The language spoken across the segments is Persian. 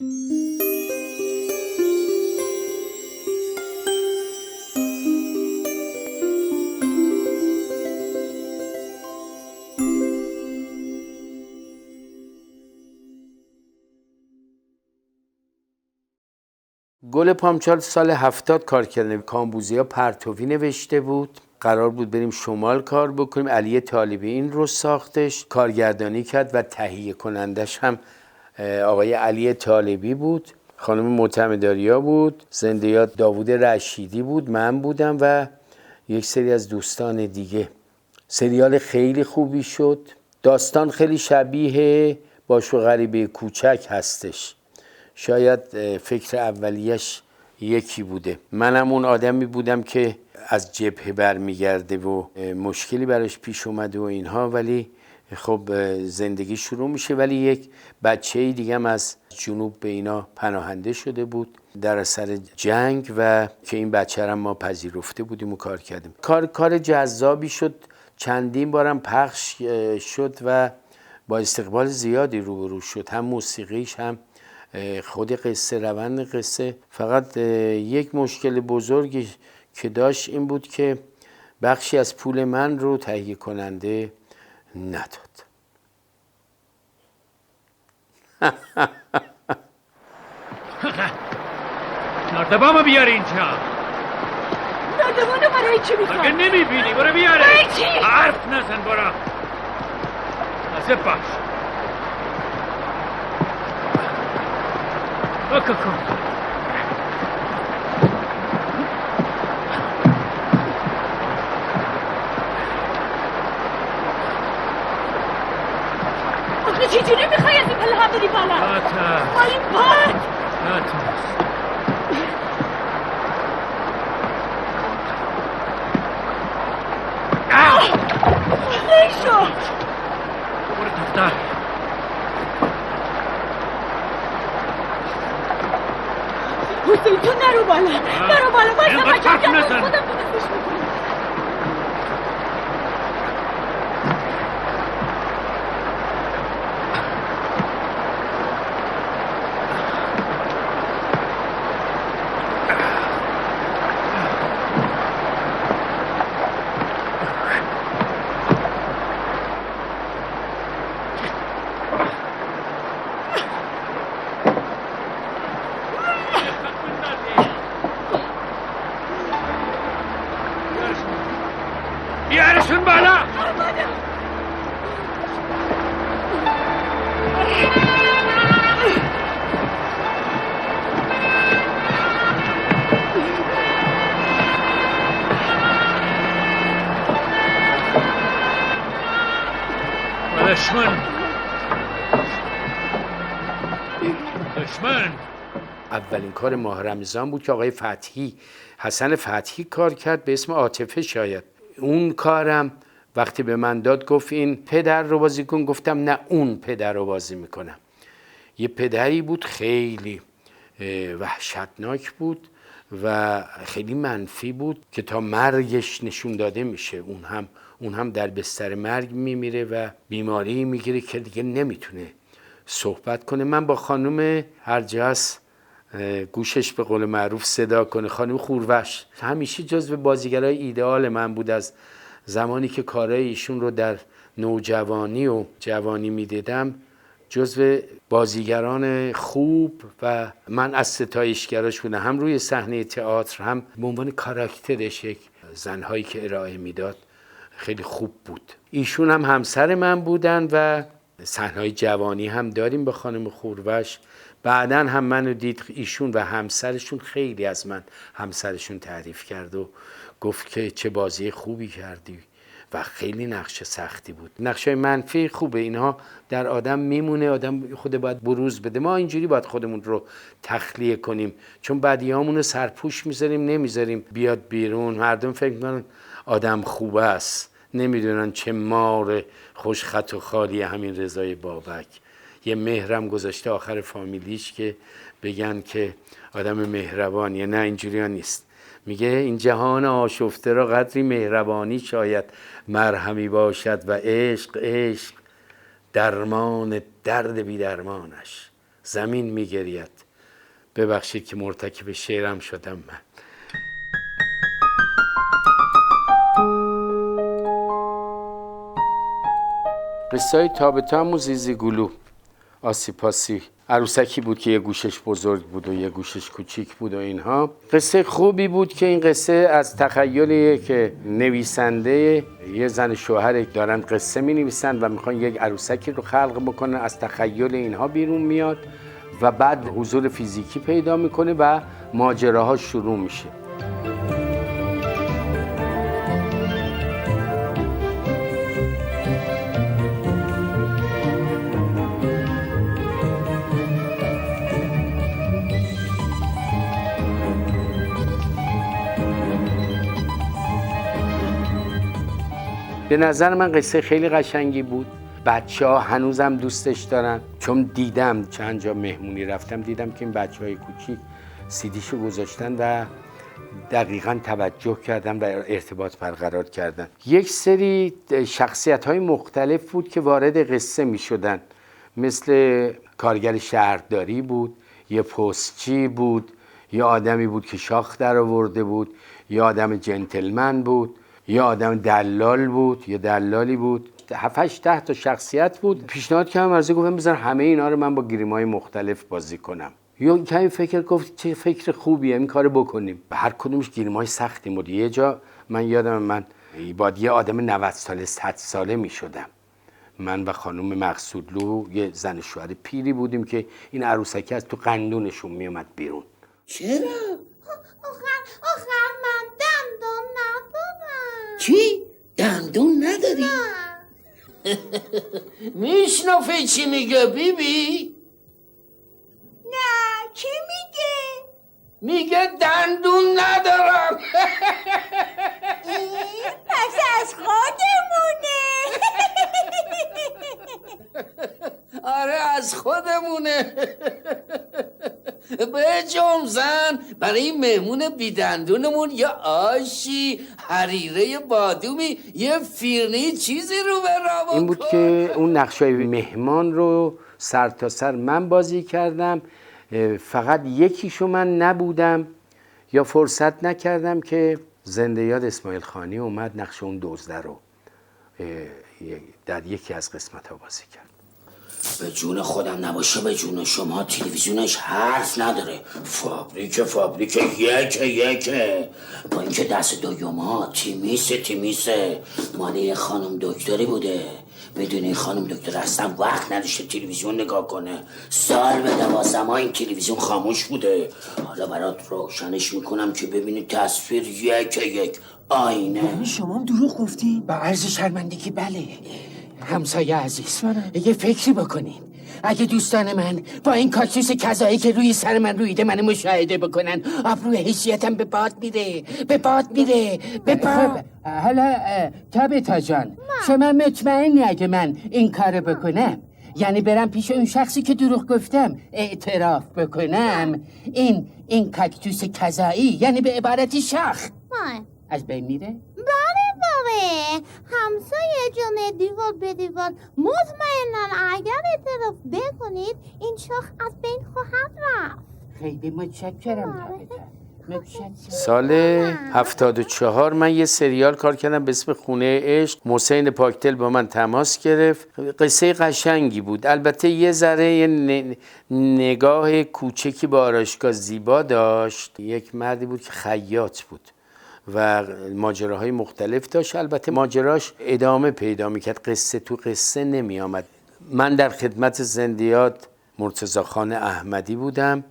گل پامچال سال 70 کار کردیم. کامبوزیا پرتوی نوشته بود، قرار بود بریم شمال کار بکنیم. علی طالبی این رو ساختش، کارگردانی کرد و تهیه کنندش هم آقای علی طالبی بود. خانم معتمداریا بود، زنده یاد داوود رشیدی بود، من بودم و یک سری از دوستان دیگه. سریال خیلی خوبی شد. داستان خیلی شبیه باش و غریبه کوچک هستش. شاید فکر اولیش یکی بوده. منم اون آدمی بودم که از جبهه برمیگرده و مشکلی براش پیش اومده و اینها، ولی خب زندگی شروع میشه. ولی یک بچه دیگه هم از جنوب به اینا پناهنده شده بود در اثر جنگ و که این بچه هم ما پذیرفته بودیم و کار کردیم. کار جذابی شد، چندین بارم پخش شد و با استقبال زیادی روبرو شد، هم موسیقیش هم خود قصه، روند قصه. فقط یک مشکل بزرگی که داشت این بود که بخشی از پول من رو تهیه کننده نداد. نردبانو بیار اینجا. نردبانو برای چی میخواد؟ مگه نمیبینی؟ برو بیاره. برای چی؟ حرف نزن، برو. نصب باش. بکن کن. آخه چجوری میخوای از این پله هم بری بالا؟ ناترس. آی باد! ناترس. نیشو! برو دفتر. حسین تو نرو بالا، نرو بالا، بایستا اینقدر حرف بچه نزن. خودم درستش میکنم. بیارشون بالا. دشمن. اولین کار ماه رمضان بود که آقای فتحی، حسن فتحی کار کرد به اسم عاطفه. شاید اون کارم وقتی به من داد گفت این پدر رو بازی کن، گفتم نه اون پدر رو بازی میکنم. یه پدری بود خیلی وحشتناک بود و خیلی منفی بود که تا مرگش نشون داده میشه. اون هم در بستر مرگ میمیره و بیماری میگیره که دیگه نمیتونه صحبت کنه. من با خانم هرجاس گوشش به قول معروف صدا کنه، خانم خوروش، همیشه جزو بازیگرای ایدئال من بود. از زمانی که کارهای ایشون رو در نوجوانی و جوانی میدیدم جزو بازیگران خوب و من از ستایشگراش بودم، هم روی صحنه تئاتر هم به عنوان کاراکترش. یک زنهایی که ارائه میداد خیلی خوب بود. ایشون هم همسر من بودن و صحنه‌های جوانی هم داریم با خانم خوربش. بعداً هم منو دید ایشون و همسرشون، خیلی از من همسرشون تعریف کرد و گفت که چه بازی خوبی کردی و خیلی نقش سختی بود. نقشای منفی خوبه، اینها در آدم میمونه، آدم خود باید بروز بده. ما اینجوری باید خودمون رو تخلیه کنیم، چون بدیهامون رو سرپوش میذاریم، نمیذاریم بیاد بیرون. مردم فکر میکنن آدم خوب است، نمیدونن چه مار خوشخط و خالی همین رضای بابک. یه مهرم گذاشته آخر فامیلیش که بگن که آدم مهربانیه. نه، اینجوری ها نیست. میگه این جهان آشفته را قدری مهربانی شاید مرهمی باشد و عشق درمان درد بی درمانش. زمین میگرید. ببخشید که مرتکب شعرم شدم من. قصه های تابتام و زیزی گلو، آسیپاسی. عروسکی بود که یه گوشش بزرگ بود و یه گوشش کوچیک بود و اینها. قصه خوبی بود که این قصه از تخیلی که نویسنده یه زن شوهر دارن قصه می نویسن و میخوان یک عروسکی رو خلق بکنن، از تخیل اینها بیرون میاد و بعد حضور فیزیکی پیدا میکنه و ماجراها شروع میشه. به نظر من قصه خیلی قشنگی بود. بچه‌ها هنوزم دوستش دارن، چون دیدم چند جا مهمونی رفتم دیدم که این بچه‌های کوچیک سیدیشو گذاشتن و دقیقاً توجه کردن و ارتباط برقرار کردن. یک سری شخصیت‌های مختلف بود که وارد قصه می‌شدن، مثل کارگر شهرداری بود، یه پستچی بود، یه آدمی بود که شاخ در آورده بود، یه آدم جنتلمن بود، یه آدم دلال بود، یه دلالی بود. 7-8 تا شخصیت بود. پیشنهاد کردم از گفتم بذار همه اینا رو من با گریم‌های مختلف بازی کنم. یا کمی فکر گفت چه فکر خوبیه این کارو بکنیم. هر کدومش گریم‌های سختی بود. یه جا من یادم من بعد یه آدم 90 ساله 100 ساله میشدم. من و خانم مقصودلو یه زن شوهر پیری بودیم که این عروسکی از تو قندونشون میومد بیرون. چرا؟ آخر من دندون ندارم. چی؟ دندون نداری؟ نه. میشنفه چی میگه بیبی؟ نه چی میگه؟ میگه دندون ندارم. پس از خودمونه. آره از خودمونه. به جمزن برای این مهمون بیدندونمون یه آشی، حریره بادومی، یه فیرنی چیزی رو به را بکن. این بود که اون نقشای مهمان رو سر تا سر من بازی کردم. فقط یکیشو من نبودم یا فرصت نکردم که زنده یاد اسماعیل خانی اومد نقش اون دزده رو در یکی از قسمت ها بازی کرد. به جون خودم نباشه به جون شما تلویزیونش حرف نداره. فابریک یکه با اینکه دست دویوما تیمیسه مال یه خانم دکتری بوده. بدون این خانم دکتر اصلا وقت نداشته تلویزیون نگاه کنه. سال به 12 ماه این تلویزیون خاموش بوده. حالا برات روشنش میکنم که ببینی تصویر یک آینه. شما هم دروغ گفتی؟ با عرض شرمندگی بله. همسایه عزیز یه فکری بکنین. اگه دوستان من با این کاکتوس کذایی که روی سر من رویده من مشاهده بکنن، ابروی حیثیتم به باد میره. خب حالا تابتا جان، شما مطمئنی اگه من این کارو بکنم یعنی برم پیش اون شخصی که دروغ گفتم اعتراف بکنم این کاکتوس کذایی یعنی به عبارتی شاخ از بین میره؟ بله همسایه جون دیوار به دیوار مطمئنن اگر اعتراف بکنید این شاخ از بین خواهد رفت. خیلی متشکرم. سال 74 من یه سریال کار کردم به اسم خونه عشق. محسن پاکدل با من تماس گرفت. قصه قشنگی بود. البته یه ذره نگاه کوچکی به آرایشگاه زیبا داشت. یک مردی بود که خیاط بود و ماجراهای مختلف داشت. البته ماجراش ادامه پیدا میکرد، قصه تو قصه نمی آمد. من در خدمت زندیات مرتضی خان احمدی بودم،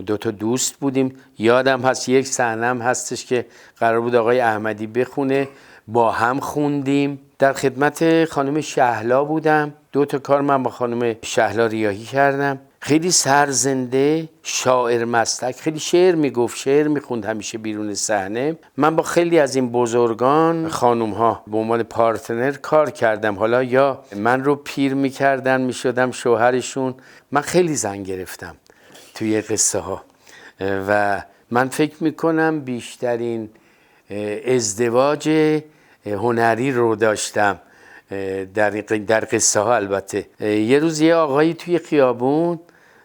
2 تا دوست بودیم. یادم هست یک صحنه هستش که قرار بود آقای احمدی بخونه، با هم خوندیم. در خدمت خانم شهلا بودم، 2 تا کار من با خانم شهلا ریاحی کردم. خیلی سرزنده، شاعر مسلک، خیلی شعر میگفت، شعر میخوند همیشه بیرون صحنه. من با خیلی از این بزرگان خانوم ها به عنوان پارتنر کار کردم. حالا یا من رو پیر میکردن میشدم شوهرشون. من خیلی زن گرفتم توی قصه ها و من فکر میکنم بیشترین ازدواج هنری رو داشتم در قصه ها. البته یه روز یه آقایی توی خیابون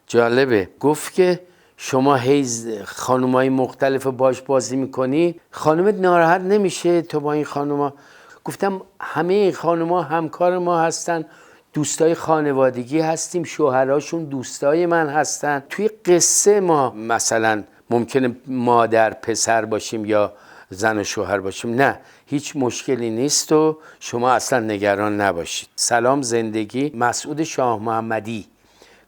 جالبه. گفت که شما هی خانمای مختلف باش بازی میکنی، خانمت ناراحت نمیشه تو با این خانما؟ گفتم همه این خانما همکار ما هستن، دوستای خانوادگی هستیم، شوهراشون دوستای من هستن. توی قصه ما مثلا ممکنه مادر پسر باشیم یا زن و شوهر باشیم، نه هیچ مشکلی نیست و شما اصلا نگران نباشید. سلام زندگی، مسعود شاه محمدی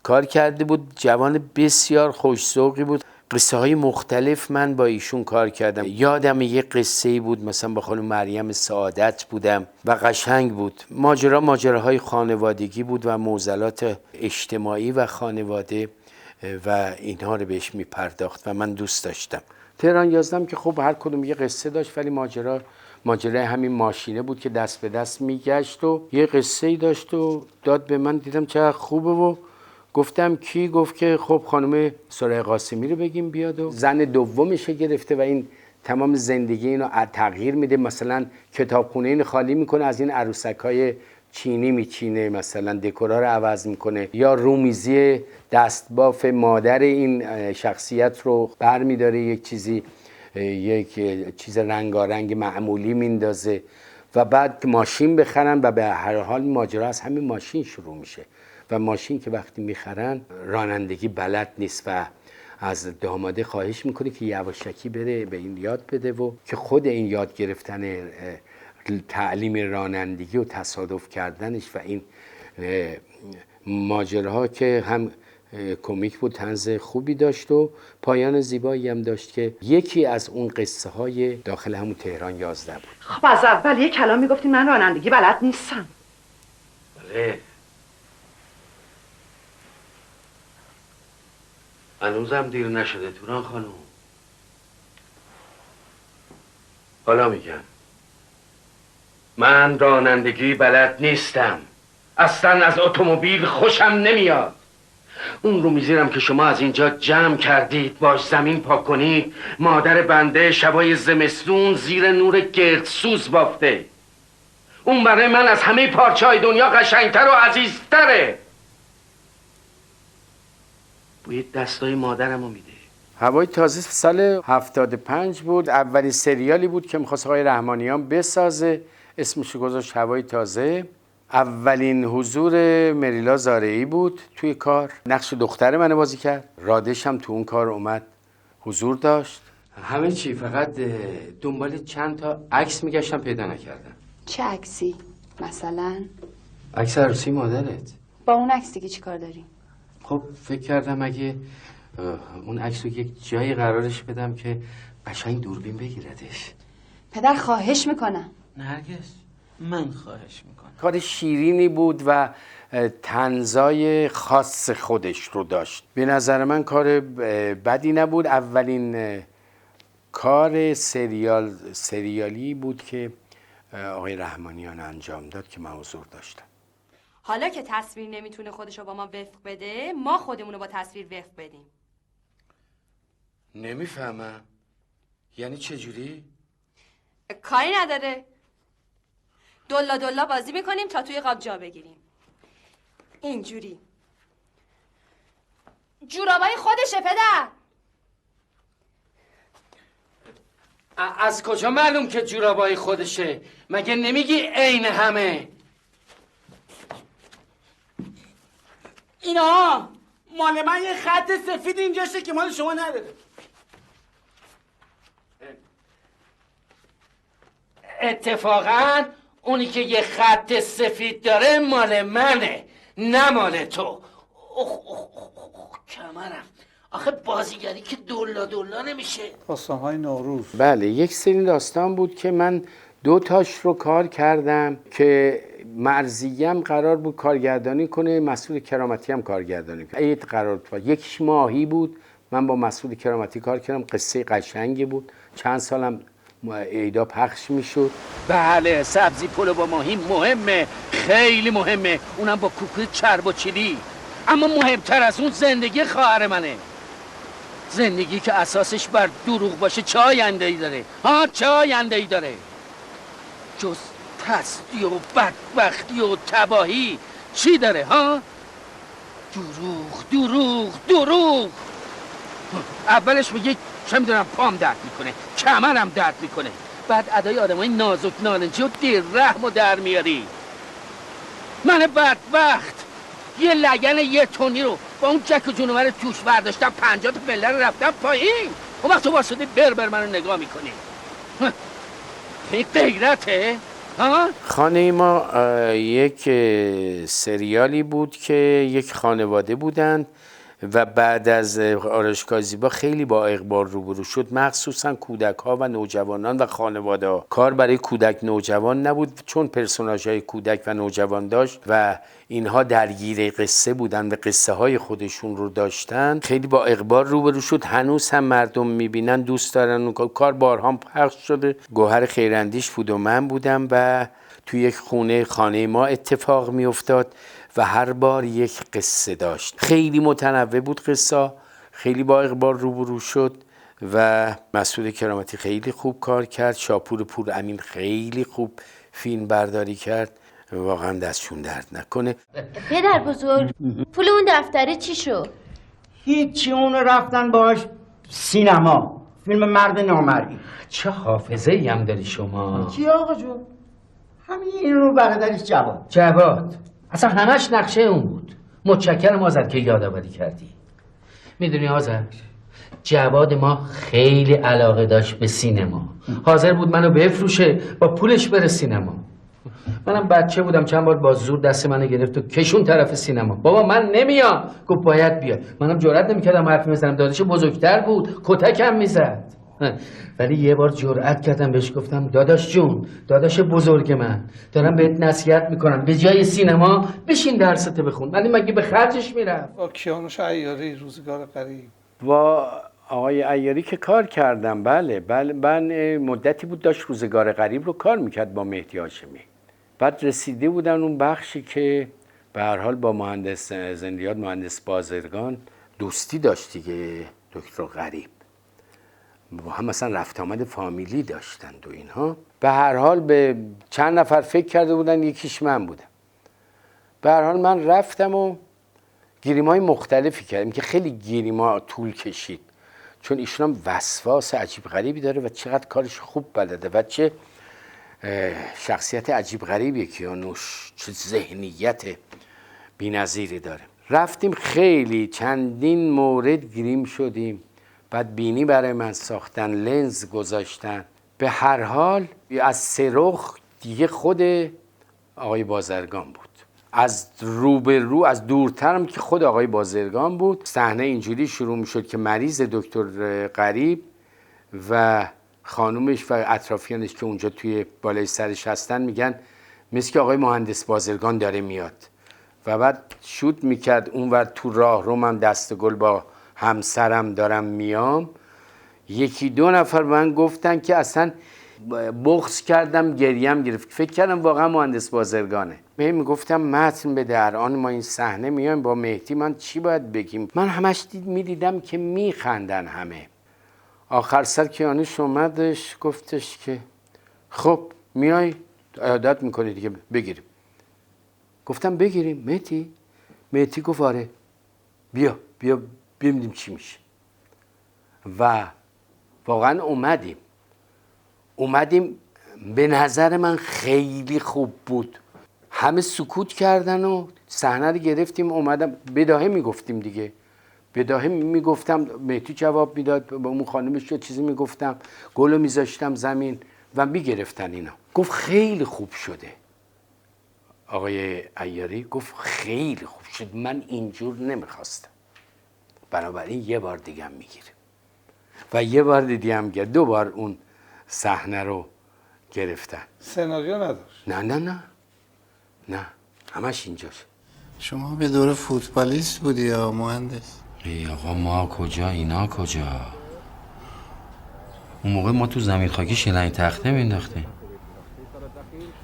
کار کرده بود، جوان بسیار خوش‌ذوقی بود. قصه های مختلف من با ایشون کار کردم. یادم یه قصه‌ای بود مثلا با خانم مریم سعادت بودم و قشنگ بود. ماجراهای خانوادگی بود و معضلات اجتماعی و خانواده و اینها رو بهش میپرداخت و من دوست داشتم. تهران 11 که خب هر کدوم یه قصه داشت، ولی ماجرای همین ماشینه بود که دست به دست میگشت و یه قصه‌ای داشت و داد به من. دیدم چقدر خوبه و گفتم کی؟ گفت که خب خانم سرای قاسمی رو بگیم بیاد و زن دومش گرفته و این تمام زندگی اینو تغییر میده. مثلا کتابخونه اینو خالی میکنه، از این عروسکای چینی میچینه، مثلا دکورا رو عوض میکنه، یا رومیزی دستباف مادر این شخصیت رو بر میداره، یک چیز رنگارنگ معمولی میندازه و بعد ماشین بخرن و به هر حال ماجرا از همین ماشین شروع میشه. و ماشین که وقتی میخرن رانندگی بلد نیست و از داماده خواهش میکنه که یواشکی بره به این یاد بده و که خود این یاد گرفتن تعلیم رانندگی و تصادف کردنش و این ماجراها که هم کمیک بود، طنز خوبی داشت و پایان زیبایی هم داشت که یکی از اون قصه های داخل همون تهران 11 بود. خب از اول یه کلام میگفتین من رانندگی بلد نیستم. بله. هنوزم دیر نشده توران خانم. حالا میگم من رانندگی بلد نیستم، اصلا از اتومبیل خوشم نمیاد. اون رو میزیرم که شما از اینجا جمع کردید باش زمین پاک کنید، مادر بنده شبای زمستون زیر نور گردسوز بافته. اون برای من از همه پارچه های دنیا قشنگتر و عزیزتره. بوی دستای مادرم رو میده. هوای تازه سال 75 بود. اولین سریالی بود که میخواست آقای رحمانیان بسازه، اسمشو گذاشت هوای تازه. اولین حضور مریلا زارعی بود توی کار، نقش دختر منو بازی کرد. رادش هم تو اون کار اومد، حضور داشت. همه چی، فقط دنبال چند تا عکس میگشتم پیدا نکردم. چه عکسی؟ مثلا؟ عکس عروسی مادرت. با اون عکس دیگه چی کار داری؟ خب فکر کردم اگه اون عکس رو یک جایی قرارش بدم که قشنگ دوربین بگیردش. پدر خواهش میکنم. نرگس من خواهش میکنم. کار شیرینی بود و طنزای خاص خودش رو داشت. به نظر من کار بدی نبود. اولین کار سریالی بود که آقای رحمانیان انجام داد که من حضور داشتم. حالا که تصویر نمیتونه خودشو با ما وفق بده، ما خودمونو با تصویر وفق بدیم. نمیفهمم. یعنی چجوری؟ کاری نداره. دلا بازی میکنیم تا توی قاب جا بگیریم. اینجوری. جورابای خودشه پدر. از کجا معلوم که جورابای خودشه؟ مگه نمیگی عین همه؟ اینا مال من یه خط سفید اینجاشه که مال شما نداره. اتفاقا اونی که یه خط سفید داره مال منه، نه مال تو. کمرم. آخه بازیگری که دلا نمیشه. داستان‌های نوروز. بله، یک سری داستان بود که من 2 تاش رو کار کردم که مرزیم قرار بود کارگردانی کنه، مسئول کرامتی هم کارگردانی کنه. عید قرار بود. یکیش ماهی بود، من با مسئول کرامتی کار کردم. قصه قشنگی بود. چند سالم عیدا پخش میشد. بله، سبزی پلو با ماهی مهمه، خیلی مهمه، اونم با کوکوی چرب و چیلی. اما مهمتر از اون زندگی خواهر منه. زندگی که اساسش بر دروغ باشه چه آینده‌ای داره؟ چه آینده‌ای داره؟ جز تستی و بدبختی و تباهی چی داره؟ دروغ. اولش میگه چه میدونم پام درد میکنه، کمرم درد میکنه، بعد ادای آدمای نازک نارنجی و دیر رحم و در میاری. من بدبخت یه لگن یه تونی رو با اون جک و جونور توش برداشتم 50 تا پله رو رفتم پایین. اون وقت تو واسطه بر منو نگاه میکنی. این غیرته؟ خانه ما یک سریالی بود که یک خانواده بودند و بعد از آرایشگاه زیبا خیلی با اقبال روبرو شد، مخصوصا کودک ها و نوجوانان و خانواده ها. کار برای کودک نوجوان نبود چون پرسوناژ های کودک و نوجوان داشت و اینها درگیر قصه بودن و قصه های خودشون رو داشتن. خیلی با اقبال روبرو شد، هنوز هم مردم میبینن دوست دارن اون کار. بارها پخش شده. گوهر خیراندیش بود و من بودم و توی یک خانه ما اتفاق میافتاد و هر بار یک قصه داشت. خیلی متنوع بود قصه، خیلی با اقبال روبرو شد و مسعود کرامتی خیلی خوب کار کرد. شاپور پور امین خیلی خوب فیلم برداری کرد. واقعا دستشون درد نکنه. پدر بزرگ پول اون دفتره چی شد؟ هیچی، اون رفتن باش سینما، فیلم مرد نامرئی. چه حافظه ای هم داری شما. چی آقا جون؟ همین این رو برادرش جواد اصلا همش نقشه اون بود. متشکرم آذر که یادآوری کردی. میدونی آذر، جواد ما خیلی علاقه داشت به سینما، حاضر بود منو بفروشه با پولش بره سینما. منم بچه بودم، چند بار با زور دست منو گرفت و کشون طرف سینما. بابا من نمیام، گفت باید بیا. منم جرئت نمیکردم حرف بزنم، داداش بزرگتر بود کتکم میزد. ولی یه بار جرأت کردم بهش گفتم داداش جون، داداش بزرگ من، دارم بهت نصیحت میکنم به جای سینما بشین درستو بخون. ولی مگه به خرجش میرفت. با کیانوش عیاری روزگار قریب، با آقای عیاری که کار کردم. بله من مدتی بود داشت روزگار قریب رو کار میکرد با مهدی هاشمی. بعد رسیده بودن اون بخشی که به هر حال با مهندس زندیات، مهندس بازرگان دوستی داشت دیگه، دکتر غریب با هم مثلا رفت آمد فامیلی داشتند و اینها. به هر حال به چند نفر فکر کرده بودن، یکیش من بودم. به هر حال من رفتم و گریم‌های مختلفی کردیم که خیلی گریم‌ها طول کشید چون ایشون هم وسواس عجیب غریبی داره و چقدر کارش خوب بلده و چه شخصیت عجیب غریبیه کیانوش، چه ذهنیت بی‌نظیری داره. رفتیم خیلی چندین مورد گریم شدیم، بعد بینی برای من ساختن، لنز گذاشتن. به هر حال از سرخ دیگه خود آقای بازرگان بود، از روبرو از دورترم که خود آقای بازرگان بود. صحنه اینجوری شروع میشد که مریض دکتر غریب و خانومش و اطرافیانش که اونجا توی بالای سرش هستن میگن مثل که آقای مهندس بازرگان داره میاد و بعد شوت میکرد اونور تو راه رو من دست گل با همسرم دارم میام. یکی دو نفر من گفتن که اصلا بغض کردم، گریم گرفت، فکر کردم واقعا مهندس بازرگانه. من میگفتم متن بده، الان ما این صحنه میایم با مهدی، من چی باید بگیم؟ من همش میدیدم که میخندن همه. آخر سر کیانوش اومدش گفتش که خب میای عادت میکنی دیگه بگیریم. گفتم بگیریم مهدی؟ مهدی گفت آره بیا ببینیم چی میشه. و واقعا اومدیم به نظر من خیلی خوب بود. همه سکوت کردن و صحنه رو گرفتیم. اومدم بداهه میگفتیم دیگه، بداهه میگفتم، مهدی جواب میداد، با اون خانمش یه چیزی میگفتم، گلو میذاشتم زمین و میگرفتن اینا. گفت خیلی خوب شده. آقای عیاری گفت خیلی خوب شد، من اینجور نمیخواستم، بنابراین یه بار دیگه هم میگیریم. و یه بار دیگه هم گرد، 2 بار اون صحنه رو گرفتن. سناریو نداشت؟ نه همش اینجاست. شما به دور فوتبالیست بودی یا مهندس؟ ای آقا ما کجا اینا کجا؟ اون موقع ما تو زمین خاکی شیلنگ تخته مینداختیم.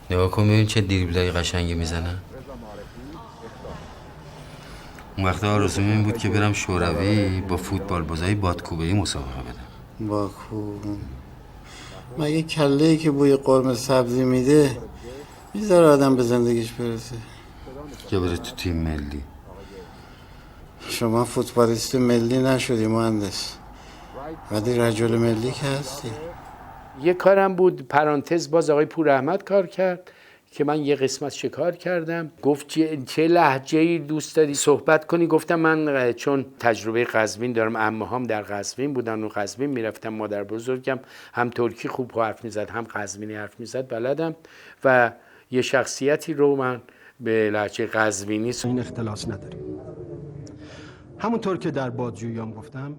نگاه کن ببین چه دریبلای قشنگی میزنن. اون وقت آرزوم این بود که برم شوروی با فوتبال بازای بادکوبه‌ای مسابقه بدم. باکو مگه کله‌ای که بوی قرمه سبزی میده میذاره آدم به زندگیش برسه؟ یا بره تو تیم ملی. شما فوتبالیست ملی نشدی مهندس، ولی رجل ملی که هستی. یه کارم بود پرانتز، باز آقای پوراحمد کار کرد که من یه قسمت شکار کردم. گفت چه لهجه‌ای دوست داری صحبت کنی؟ گفتم من چون تجربه قزوین دارم، عمه‌هام در قزوین بودن و قزوین میرفتم، مادر بزرگم هم ترکی خوب حرف میزد هم قزوینی حرف میزد، بلدم و یه شخصیتی رو من به لهجه قزوینی این اختلاس نداریم. همونطور که در بادجوییام گفتم